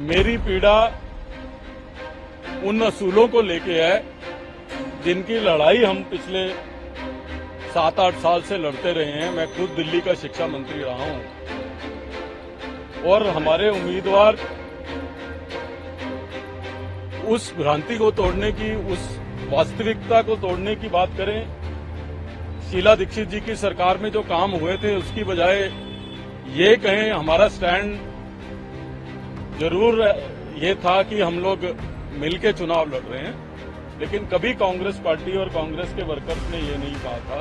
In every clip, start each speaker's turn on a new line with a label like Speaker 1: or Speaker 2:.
Speaker 1: मेरी पीड़ा उन असूलों को लेके है जिनकी लड़ाई हम पिछले 7-8 साल से लड़ते रहे हैं। मैं खुद दिल्ली का शिक्षा मंत्री रहा हूं और हमारे उम्मीदवार उस भ्रांति को तोड़ने की, उस वास्तविकता को तोड़ने की बात करें। शीला दीक्षित जी की सरकार में जो काम हुए थे उसकी बजाय ये कहें, हमारा स्टैंड जरूर ये था कि हम लोग मिलकर चुनाव लड़ रहे हैं, लेकिन कभी कांग्रेस पार्टी और कांग्रेस के वर्कर्स ने ये नहीं कहा था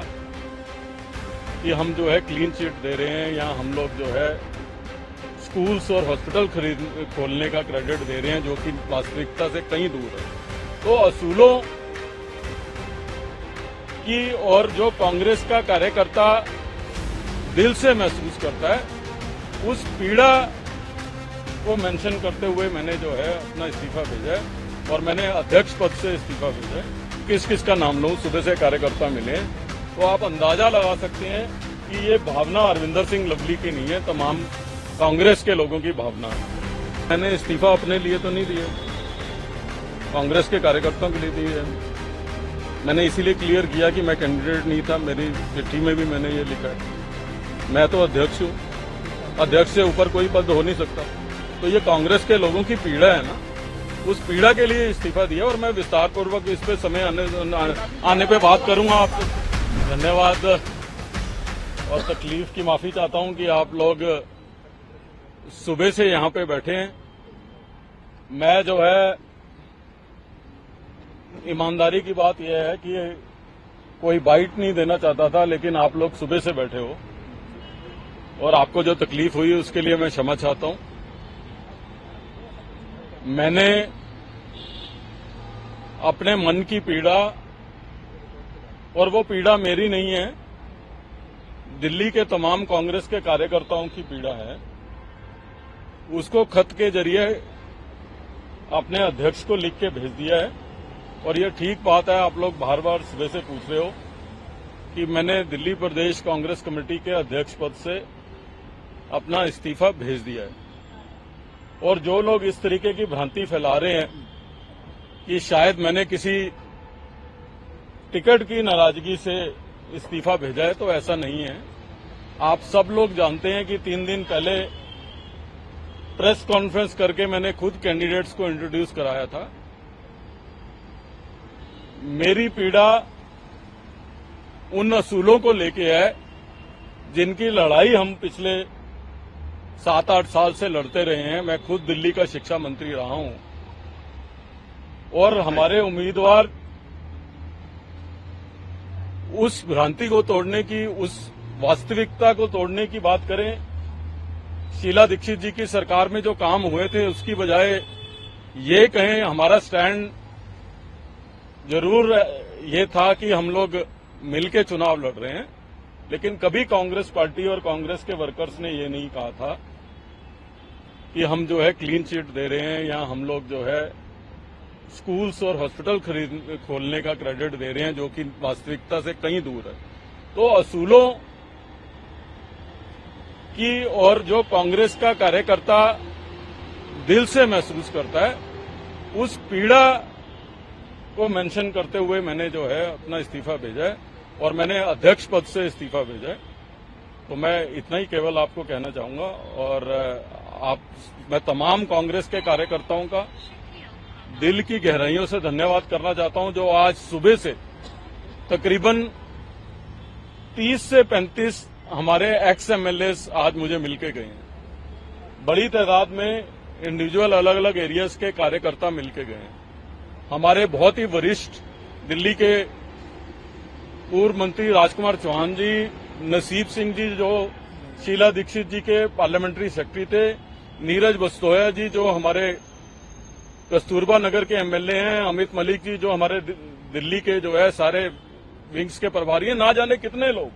Speaker 1: कि हम जो है क्लीन चिट दे रहे हैं या हम लोग जो है स्कूल्स और हॉस्पिटल खोलने का क्रेडिट दे रहे हैं, जो कि वास्तविकता से कहीं दूर है। तो असूलों की और जो कांग्रेस का कार्यकर्ता दिल से महसूस करता है, उस पीड़ा को मेंशन करते हुए मैंने जो है अपना इस्तीफा भेजा है और मैंने अध्यक्ष पद से इस्तीफा भेजा है। किस किस का नाम लूं, सुबह से कार्यकर्ता मिले तो आप अंदाजा लगा सकते हैं कि ये भावना अरविंदर सिंह लवली की नहीं है, तमाम कांग्रेस के लोगों की भावना है। मैंने इस्तीफा अपने लिए तो नहीं दिया, कांग्रेस के कार्यकर्ताओं के लिए दी है। मैंने इसीलिए क्लियर किया कि मैं कैंडिडेट नहीं था, मेरी चिट्ठी में भी मैंने ये लिखा है। मैं तो अध्यक्ष हूं, अध्यक्ष से ऊपर कोई पद हो नहीं सकता। तो ये कांग्रेस के लोगों की पीड़ा है ना, उस पीड़ा के लिए इस्तीफा दिया और मैं विस्तार पूर्वक इस पे समय आने पे बात करूंगा। आपको धन्यवाद और तकलीफ की माफी चाहता हूं कि आप लोग सुबह से यहां पे बैठे हैं। मैं जो है, ईमानदारी की बात यह है कि कोई बाइट नहीं देना चाहता था, लेकिन आप लोग सुबह से बैठे हो और आपको जो तकलीफ हुई उसके लिए मैं क्षमा चाहता हूं। मैंने अपने मन की पीड़ा, और वो पीड़ा मेरी नहीं है, दिल्ली के तमाम कांग्रेस के कार्यकर्ताओं की पीड़ा है, उसको खत के जरिए अपने अध्यक्ष को लिख के भेज दिया है। और ये ठीक बात है, आप लोग बार बार सुबह से पूछ रहे हो कि मैंने दिल्ली प्रदेश कांग्रेस कमेटी के अध्यक्ष पद से अपना इस्तीफा भेज दिया है। और जो लोग इस तरीके की भ्रांति फैला रहे हैं कि शायद मैंने किसी टिकट की नाराजगी से इस्तीफा भेजा है, तो ऐसा नहीं है। आप सब लोग जानते हैं कि 3 दिन पहले प्रेस कॉन्फ्रेंस करके मैंने खुद कैंडिडेट्स को इंट्रोड्यूस कराया था। मेरी पीड़ा उन असूलों को लेके है जिनकी लड़ाई हम पिछले 7-8 साल से लड़ते रहे हैं। मैं खुद दिल्ली का शिक्षा मंत्री रहा हूं और हमारे उम्मीदवार उस भ्रांति को तोड़ने की, उस वास्तविकता को तोड़ने की बात करें। शीला दीक्षित जी की सरकार में जो काम हुए थे उसकी बजाय ये कहें, हमारा स्टैंड जरूर ये था कि हम लोग मिलकर चुनाव लड़ रहे हैं, लेकिन कभी कांग्रेस पार्टी और कांग्रेस के वर्कर्स ने ये नहीं कहा था कि हम जो है क्लीन चिट दे रहे हैं या हम लोग जो है स्कूल्स और हॉस्पिटल खोलने का क्रेडिट दे रहे हैं, जो कि वास्तविकता से कहीं दूर है। तो असूलों की और जो कांग्रेस का कार्यकर्ता दिल से महसूस करता है, उस पीड़ा को मेंशन करते हुए मैंने जो है अपना इस्तीफा भेजा है और मैंने अध्यक्ष पद से इस्तीफा भेजा है। तो मैं इतना ही केवल आपको कहना चाहूंगा और मैं तमाम कांग्रेस के कार्यकर्ताओं का दिल की गहराइयों से धन्यवाद करना चाहता हूं, जो आज सुबह से तकरीबन 30 से 35 हमारे एक्स एमएलएस आज मुझे मिलके गए हैं। बड़ी तादाद में इंडिविजुअल अलग अलग एरियाज के कार्यकर्ता मिलके गए हैं। हमारे बहुत ही वरिष्ठ दिल्ली के पूर्व मंत्री राजकुमार चौहान जी, नसीब सिंह जी जो शीला दीक्षित जी के पार्लियामेंट्री सेक्रेटरी थे, नीरज बस्तोया जी जो हमारे कस्तूरबा नगर के एमएलए हैं, अमित मलिक जी जो हमारे दिल्ली के जो है सारे विंग्स के प्रभारी हैं, ना जाने कितने लोग,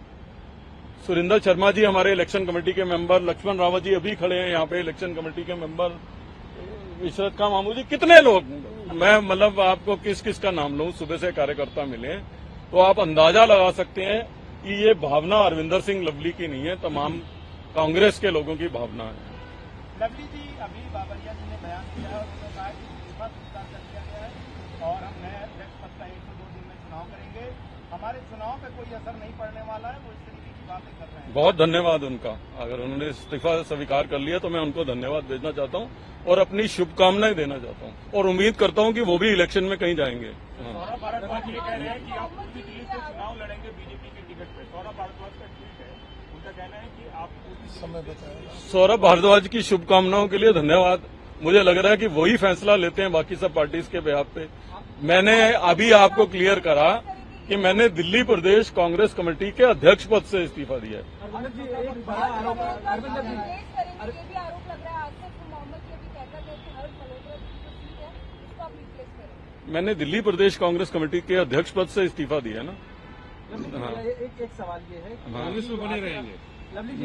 Speaker 1: सुरिंदर शर्मा जी हमारे इलेक्शन कमेटी के मेंबर, लक्ष्मण रावत जी अभी खड़े हैं यहाँ पे इलेक्शन कमेटी के मेंबर, इशरत खान मामू जी, कितने लोग, मैं मतलब आपको किस किस का नाम लूं, सुबह से कार्यकर्ता मिले तो आप अंदाजा लगा सकते हैं कि ये भावना अरविंदर सिंह लवली की नहीं है, तमाम कांग्रेस के लोगों की भावना है।
Speaker 2: लवली जी, अभी बाबरिया जी ने बयान दिया है और उन्होंने कहा कि इस्तीफा स्वीकार कर लिया गया है और हम नए अध्यक्ष पद का 1 से 2 दिन में चुनाव करेंगे। हमारे चुनाव पे कोई असर नहीं पड़ने वाला है, वो इस तरीके की बातें कर रहे हैं।
Speaker 1: बहुत धन्यवाद उनका। अगर उन्होंने इस्तीफा स्वीकार कर लिया तो मैं उनको धन्यवाद भेजना चाहता हूं और अपनी शुभकामनाएं देना चाहता हूं और उम्मीद करता हूं कि वो भी इलेक्शन में कहीं जाएंगे।
Speaker 2: सौरभ भारद्वाज ये कह रहे हैं कि आप पूरी दिल्ली से चुनाव लड़ेंगे बीजेपी के टिकट पे। सौरभ भारद्वाज का ट्वीट है, उनका कहना है कि आप समय बताएं।
Speaker 1: सौरभ भारद्वाज की शुभकामनाओं के लिए धन्यवाद। मुझे लग रहा है कि वही फैसला लेते हैं बाकी सब पार्टीज के बेहाफ पे। मैंने अभी आपको क्लियर करा कि मैंने दिल्ली प्रदेश कांग्रेस कमेटी के अध्यक्ष पद से इस्तीफा दिया है।
Speaker 3: अरविंद जी, एक बड़ा आरोप अरविंद जी, ये भी आरोप लग रहा है आसिफ मोहम्मद की अभी कहकर गए कि हर्ष मल्होत्रा की जो सीट है उसको आप रिप्लेस करें।
Speaker 1: मैंने दिल्ली प्रदेश कांग्रेस कमेटी के अध्यक्ष पद से इस्तीफा दिया है ना। हाँ।
Speaker 3: एक सवाल ये है,
Speaker 2: कांग्रेस में बने रहेंगे।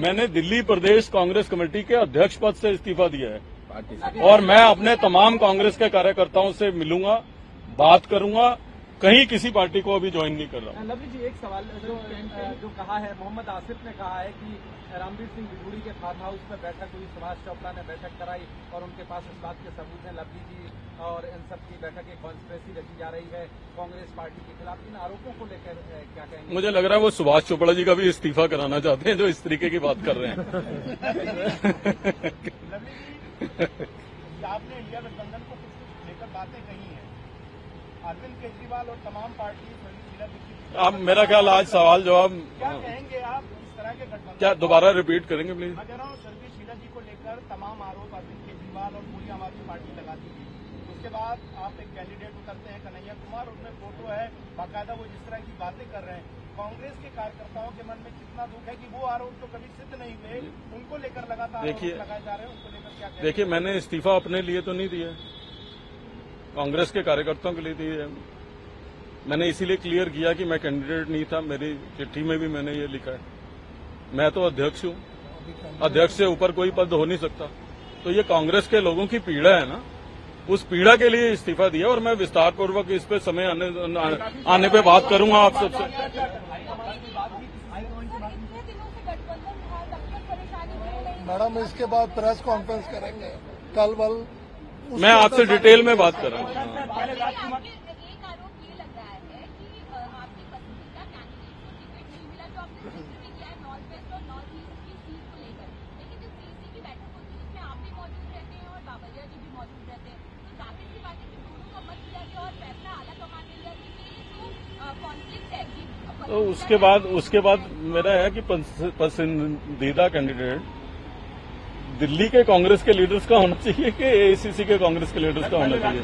Speaker 1: मैंने दिल्ली प्रदेश कांग्रेस कमेटी के अध्यक्ष पद से इस्तीफा दिया है और मैं अपने तमाम कांग्रेस के कार्यकर्ताओं से मिलूंगा, बात करूंगा। कहीं किसी पार्टी को अभी ज्वाइन नहीं कर रहा।
Speaker 3: लवली जी, एक सवाल जो कहा है, मोहम्मद आसिफ ने कहा है कि रामवीर सिंह बिधूड़ी के फार्म हाउस में बैठक हुई, सुभाष चोपड़ा ने बैठक कराई और उनके पास इस बात के सबूत हैं। लवली जी और इन सब की बैठक एक कॉन्स्पिरेसी रखी जा रही है कांग्रेस पार्टी के खिलाफ। इन आरोपों को लेकर क्या कहेंगे?
Speaker 1: मुझे लग रहा है वो सुभाष चोपड़ा जी का भी इस्तीफा कराना चाहते हैं जो इस तरीके की बात कर रहे हैं।
Speaker 2: आपने इंडिया गठबंधन को कुछ लेकर बातें कही हैं, अरविंद केजरीवाल और तमाम पार्टी शीला दीक्षित।
Speaker 1: आप मेरा ख्याल आज सवाल जवाब
Speaker 2: क्या कहेंगे आप इस तरह के गठबंधन?
Speaker 1: क्या दोबारा रिपीट करेंगे प्लीज?
Speaker 2: मैं कह रहा हूँ सर्वी शीला जी को लेकर तमाम आरोप अरविंद केजरीवाल और पूरी आम आदमी पार्टी लगाती है। उसके बाद आप एक कैंडिडेट उतरते हैं कन्हैया कुमार, उनमें फोटो है बाकायदा, वो जिस तरह की बातें कर रहे हैं। कांग्रेस के कार्यकर्ताओं के मन में कितना दुख है कि वो आरोप तो कभी सिद्ध नहीं हुए, उनको लेकर लगातार आरोप लगाए जा रहे हैं, उनको लेकर क्या कहेंगे?
Speaker 1: देखिए, मैंने इस्तीफा अपने लिए तो नहीं दिया, कांग्रेस के कार्यकर्ताओं के लिए दिया। मैंने इसीलिए क्लियर किया कि मैं कैंडिडेट नहीं था। मेरी चिट्ठी में भी मैंने ये लिखा है, मैं तो अध्यक्ष हूं, अध्यक्ष से ऊपर कोई पद हो नहीं सकता। तो ये कांग्रेस के लोगों की पीड़ा है ना, उस पीड़ा के लिए इस्तीफा दिया और मैं विस्तार पूर्वक इस पे समय आने पे बात करूंगा आप सबसे।
Speaker 4: मैडम, इसके बाद प्रेस कॉन्फ्रेंस करेंगे कल वल,
Speaker 1: मैं आपसे डिटेल में बात कर रहा हूँ।
Speaker 3: एक आरोप ये लग रहा है कि आपके पसंदीदा कैंडिडेट को टिकट नहीं मिला, जो आपने जिक्र किया है नॉर्थ वेस्ट और नॉर्थ ईस्ट की सीट को लेकर। लेकिन जो सीसी की बैठक होती है उसमें आप भी मौजूद रहते हैं और बाबरिया जी भी मौजूद रहते हैं, तो जाहिर सी बात है कि दोनों का मत लिया गया और फैसला आला कमान ने लिया कि ये जो कॉन्फ्लिक्ट है कि
Speaker 1: तो उसके बाद मेरा है कि पसंदीदा कैंडिडेट दिल्ली के कांग्रेस के लीडर्स का होना चाहिए कि एआईसीसी के कांग्रेस के लीडर्स का होना चाहिए?